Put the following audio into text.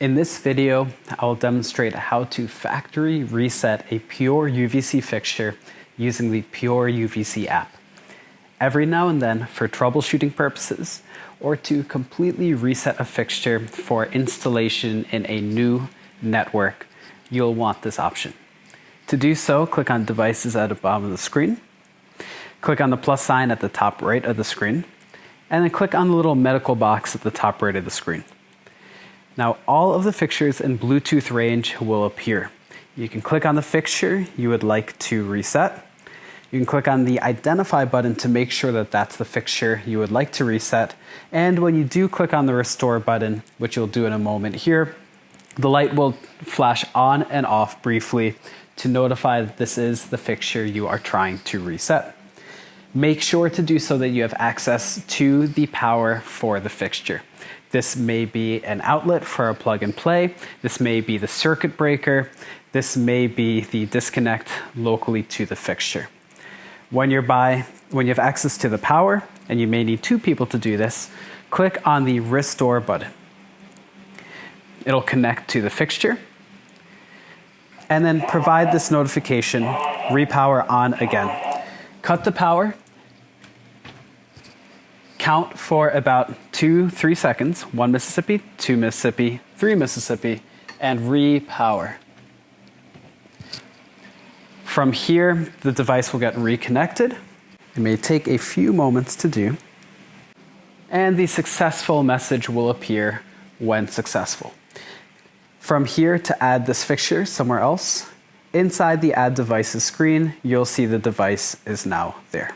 In this video, I will demonstrate how to factory reset a pure UVC fixture using the Pure UVC app. Every now and then, for troubleshooting purposes, or to completely reset a fixture for installation in a new network, you'll want this option. To do so, click on Devices at the bottom of the screen, click on the plus sign at the top right of the screen, and then click on the little medical box at the top right of the screen. Now, all of the fixtures in Bluetooth range will appear. You can click on the fixture you would like to reset. You can click on the Identify button to make sure that that's the fixture you would like to reset. And when you do click on the Restore button, which you'll do in a moment here, the light will flash on and off briefly to notify that this is the fixture you are trying to reset. Make sure to do so that you have access to the power for the fixture. This may be an outlet for a plug and play. This may be the circuit breaker. This may be the disconnect locally to the fixture. When you have access to the power, and you may need two people to do this, click on the Restore button. It'll connect to the fixture, and then provide this notification, repower on again. Cut the power, count for about 2-3 seconds, 1 Mississippi, 2 Mississippi, 3 Mississippi, and repower. From here, the device will get reconnected. It may take a few moments to do, and the successful message will appear when successful. From here, to add this fixture somewhere else, inside the Add Devices screen, you'll see the device is now there.